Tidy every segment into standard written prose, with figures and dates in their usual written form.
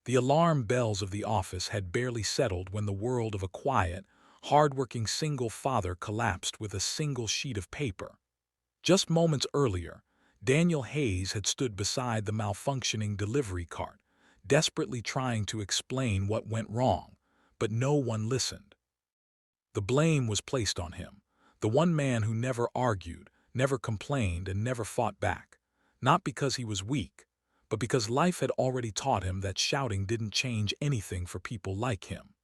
The alarm bells of the office had barely settled when the world of a quiet, hard-working single father collapsed with a single sheet of paper. Just moments earlier, Daniel Hayes had stood beside the malfunctioning delivery cart, desperately trying to explain what went wrong, but no one listened. The blame was placed on him, the one man who never argued, never complained, and never fought back, not because he was weak, but because life had already taught him that shouting didn't change anything for people like him.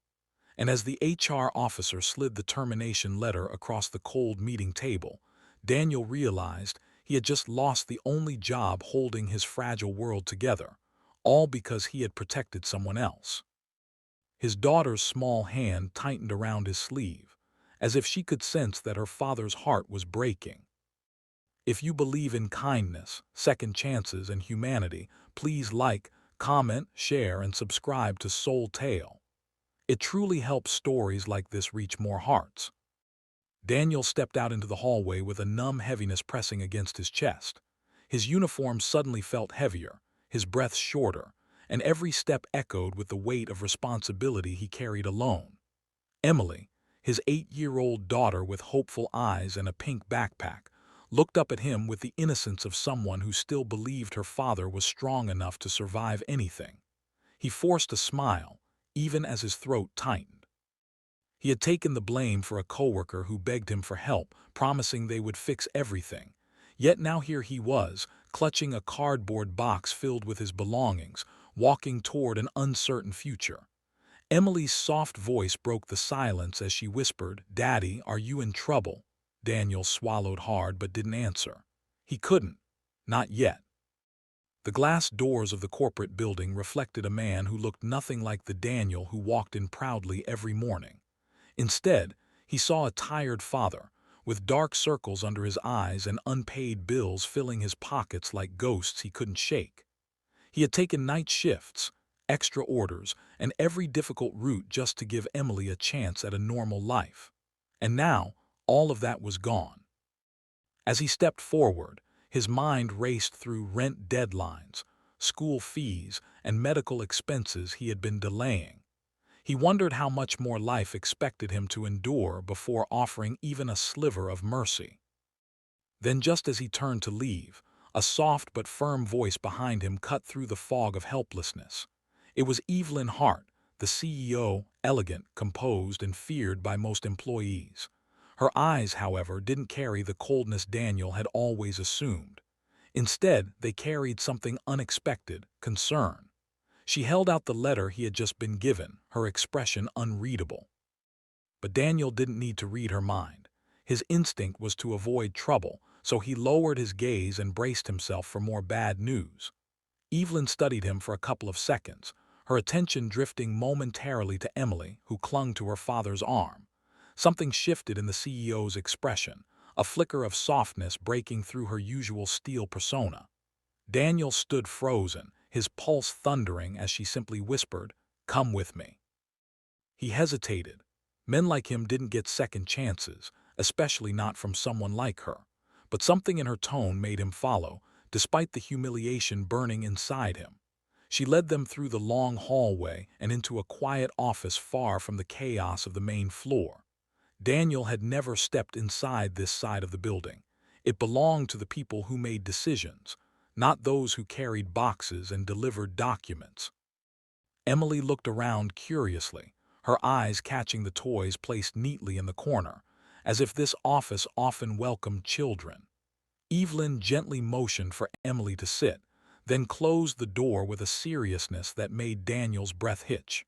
And as the HR officer slid the termination letter across the cold meeting table, Daniel realized he had just lost the only job holding his fragile world together, all because he had protected someone else. His daughter's small hand tightened around his sleeve, as if she could sense that her father's heart was breaking. If you believe in kindness, second chances, and humanity, please like, comment, share, and subscribe to Soul Tale. It truly helps stories like this reach more hearts. Daniel stepped out into the hallway with a numb heaviness pressing against his chest. His uniform suddenly felt heavier, his breath shorter, and every step echoed with the weight of responsibility he carried alone. Emily, his 8-year-old daughter with hopeful eyes and a pink backpack, looked up at him with the innocence of someone who still believed her father was strong enough to survive anything. He forced a smile, even as his throat tightened. He had taken the blame for a coworker who begged him for help, promising they would fix everything. Yet now here he was, clutching a cardboard box filled with his belongings, walking toward an uncertain future. Emily's soft voice broke the silence as she whispered, "Daddy, are you in trouble?" Daniel swallowed hard but didn't answer. He couldn't. Not yet. The glass doors of the corporate building reflected a man who looked nothing like the Daniel who walked in proudly every morning. Instead, he saw a tired father, with dark circles under his eyes and unpaid bills filling his pockets like ghosts he couldn't shake. He had taken night shifts, extra orders, and every difficult route just to give Emily a chance at a normal life. And now, all of that was gone. As he stepped forward, his mind raced through rent deadlines, school fees, and medical expenses he had been delaying. He wondered how much more life expected him to endure before offering even a sliver of mercy. Then, just as he turned to leave, a soft but firm voice behind him cut through the fog of helplessness. It was Evelyn Hart, the CEO, elegant, composed, and feared by most employees. Her eyes, however, didn't carry the coldness Daniel had always assumed. Instead, they carried something unexpected: concern. She held out the letter he had just been given, her expression unreadable. But Daniel didn't need to read her mind. His instinct was to avoid trouble, so he lowered his gaze and braced himself for more bad news. Evelyn studied him for a couple of seconds, her attention drifting momentarily to Emily, who clung to her father's arm. Something shifted in the CEO's expression, a flicker of softness breaking through her usual steel persona. Daniel stood frozen, his pulse thundering as she simply whispered, "Come with me." He hesitated. Men like him didn't get second chances, especially not from someone like her. But something in her tone made him follow, despite the humiliation burning inside him. She led them through the long hallway and into a quiet office far from the chaos of the main floor. Daniel had never stepped inside this side of the building. It belonged to the people who made decisions, not those who carried boxes and delivered documents. Emily looked around curiously, her eyes catching the toys placed neatly in the corner, as if this office often welcomed children. Evelyn gently motioned for Emily to sit, then closed the door with a seriousness that made Daniel's breath hitch.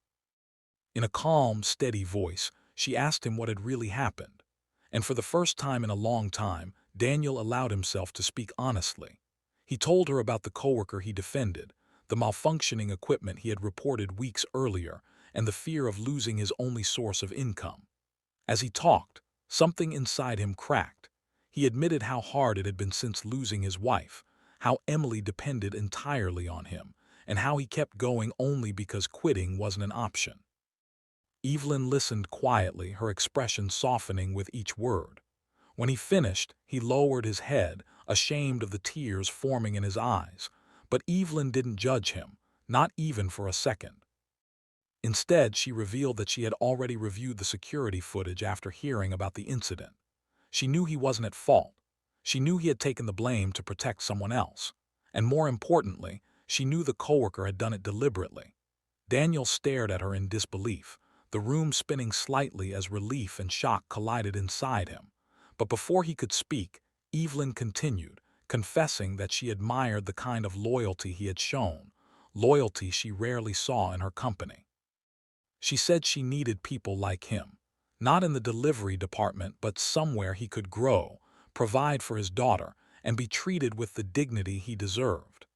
In a calm, steady voice, she asked him what had really happened. And for the first time in a long time, Daniel allowed himself to speak honestly. He told her about the coworker he defended, the malfunctioning equipment he had reported weeks earlier, and the fear of losing his only source of income. As he talked, something inside him cracked. He admitted how hard it had been since losing his wife, how Emily depended entirely on him, and how he kept going only because quitting wasn't an option. Evelyn listened quietly, her expression softening with each word. When he finished, he lowered his head, ashamed of the tears forming in his eyes. But Evelyn didn't judge him, not even for a second. Instead, she revealed that she had already reviewed the security footage after hearing about the incident. She knew he wasn't at fault. She knew he had taken the blame to protect someone else. And more importantly, she knew the coworker had done it deliberately. Daniel stared at her in disbelief, the room spinning slightly as relief and shock collided inside him. But before he could speak, Evelyn continued, confessing that she admired the kind of loyalty he had shown, loyalty she rarely saw in her company. She said she needed people like him, not in the delivery department but somewhere he could grow, provide for his daughter, and be treated with the dignity he deserved.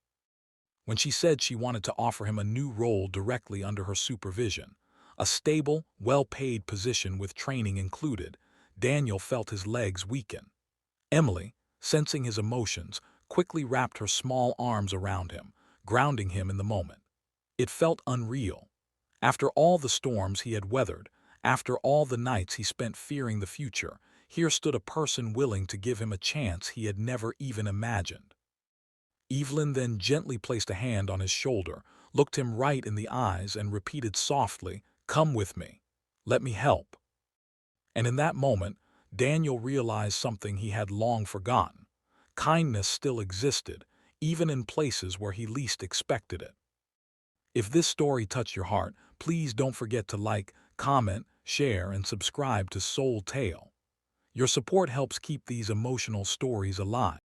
When she said she wanted to offer him a new role directly under her supervision, a stable, well-paid position with training included, Daniel felt his legs weaken. Emily, sensing his emotions, quickly wrapped her small arms around him, grounding him in the moment. It felt unreal. After all the storms he had weathered, after all the nights he spent fearing the future, here stood a person willing to give him a chance he had never even imagined. Evelyn then gently placed a hand on his shoulder, looked him right in the eyes, and repeated softly, "Come with me. Let me help." And in that moment, Daniel realized something he had long forgotten. Kindness still existed, even in places where he least expected it. If this story touched your heart, please don't forget to like, comment, share, and subscribe to Soul Tale. Your support helps keep these emotional stories alive.